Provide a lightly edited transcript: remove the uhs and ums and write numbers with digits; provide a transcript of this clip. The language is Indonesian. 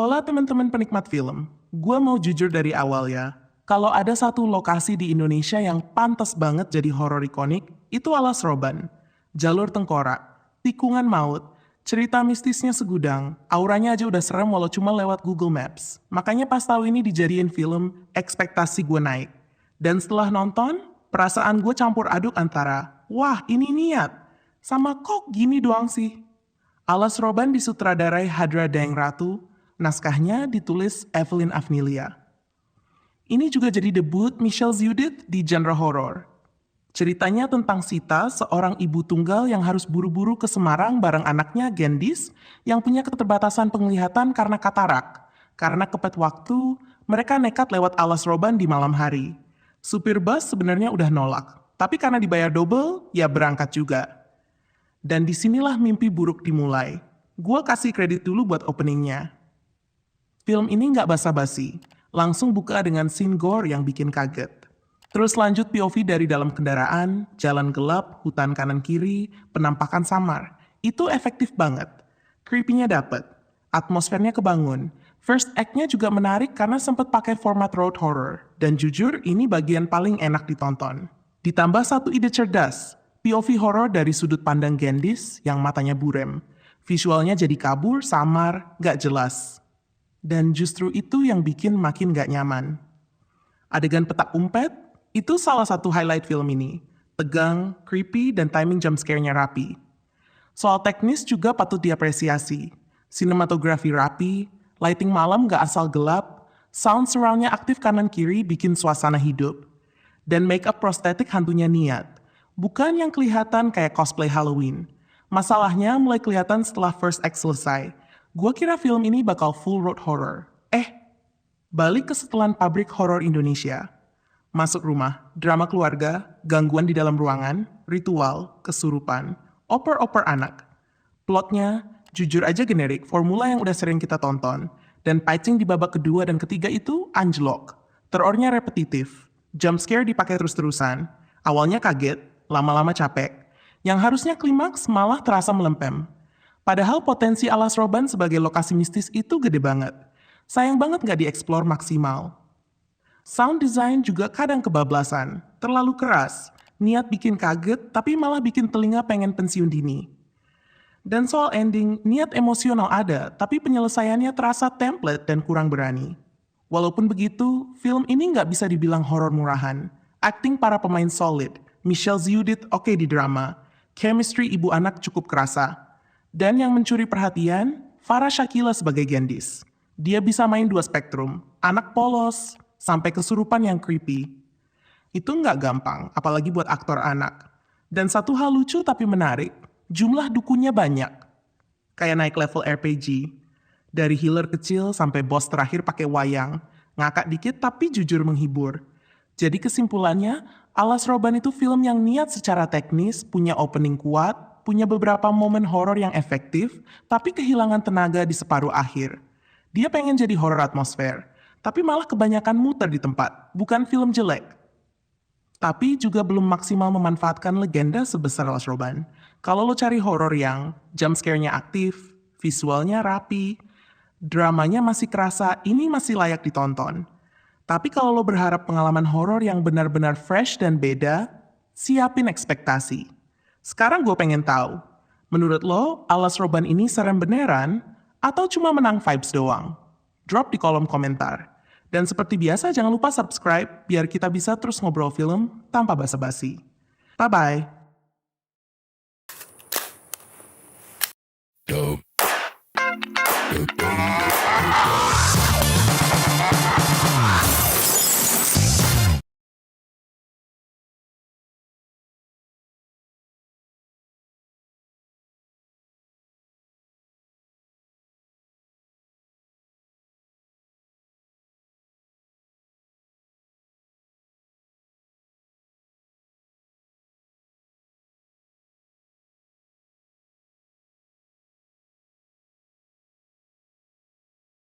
Hola teman-teman penikmat film, gue mau jujur dari awal ya. Kalau ada satu lokasi di Indonesia yang pantas banget jadi horor ikonik, itu Alas Roban. Jalur tengkorak, tikungan maut, cerita mistisnya segudang, auranya aja udah serem walau cuma lewat Google Maps. Makanya pas tahu ini dijadiin film, ekspektasi gue naik. Dan setelah nonton, perasaan gue campur aduk antara, wah ini niat, sama kok gini doang sih. Alas Roban disutradarai Hadra Daeng Ratu, naskahnya ditulis Evelyn Afnilia. Ini juga jadi debut Michelle Ziudith di genre horor. Ceritanya tentang Sita, seorang ibu tunggal yang harus buru-buru ke Semarang bareng anaknya Gendis yang punya keterbatasan penglihatan karena katarak. Karena kepet waktu, mereka nekat lewat Alas Roban di malam hari. Supir bus sebenarnya udah nolak, tapi karena dibayar double, ya berangkat juga. Dan disinilah mimpi buruk dimulai. Gua kasih kredit dulu buat openingnya. Film ini nggak basa-basi, langsung buka dengan scene gore yang bikin kaget. Terus lanjut POV dari dalam kendaraan, jalan gelap, hutan kanan kiri, penampakan samar. Itu efektif banget. Creepy-nya dapet, atmosfernya kebangun. First act-nya juga menarik karena sempat pakai format road horror. Dan jujur, ini bagian paling enak ditonton. Ditambah satu ide cerdas, POV horror dari sudut pandang Gendis yang matanya burem. Visualnya jadi kabur, samar, nggak jelas. Dan justru itu yang bikin makin gak nyaman. Adegan petak umpet, itu salah satu highlight film ini. Tegang, creepy, dan timing jump scare-nya rapi. Soal teknis juga patut diapresiasi. Sinematografi rapi, lighting malam gak asal gelap, sound surround-nya aktif kanan kiri bikin suasana hidup. Dan make-up prostetik hantunya niat. Bukan yang kelihatan kayak cosplay Halloween. Masalahnya mulai kelihatan setelah first act selesai. Gua kira film ini bakal full road horror. Balik ke setelan pabrik horor Indonesia. Masuk rumah, drama keluarga, gangguan di dalam ruangan, ritual, kesurupan, oper-oper anak. Plotnya, jujur aja generik, formula yang udah sering kita tonton. Dan pacing di babak kedua dan ketiga itu anjlok. Terornya repetitif. Jump scare dipakai terus-terusan. Awalnya kaget, lama-lama capek. Yang harusnya klimaks malah terasa melempem. Padahal potensi Alas Roban sebagai lokasi mistis itu gede banget. Sayang banget gak dieksplor maksimal. Sound design juga kadang kebablasan, terlalu keras, niat bikin kaget tapi malah bikin telinga pengen pensiun dini. Dan soal ending, niat emosional ada, tapi penyelesaiannya terasa template dan kurang berani. Walaupun begitu, film ini nggak bisa dibilang horor murahan. Akting para pemain solid, Michelle Ziudith oke di drama, chemistry ibu anak cukup kerasa. Dan yang mencuri perhatian, Farah Shakila sebagai Gendis. Dia bisa main dua spektrum, anak polos, sampai kesurupan yang creepy. Itu nggak gampang, apalagi buat aktor anak. Dan satu hal lucu tapi menarik, jumlah dukunnya banyak. Kayak naik level RPG. Dari healer kecil sampai boss terakhir pakai wayang. Ngakak dikit tapi jujur menghibur. Jadi kesimpulannya, Alas Roban itu film yang niat secara teknis, punya opening kuat, punya beberapa momen horor yang efektif, tapi kehilangan tenaga di separuh akhir. Dia pengen jadi horor atmosfer, tapi malah kebanyakan muter di tempat, bukan film jelek. Tapi juga belum maksimal memanfaatkan legenda sebesar Alas Roban. Kalau lo cari horor yang jump scare-nya aktif, visualnya rapi, dramanya masih kerasa, ini masih layak ditonton. Tapi kalau lo berharap pengalaman horor yang benar-benar fresh dan beda, siapin ekspektasi. Sekarang gue pengen tahu, menurut lo Alas Roban ini serem beneran atau cuma menang vibes doang? Drop di kolom komentar. Dan seperti biasa jangan lupa subscribe biar kita bisa terus ngobrol film tanpa basa-basi. Bye-bye.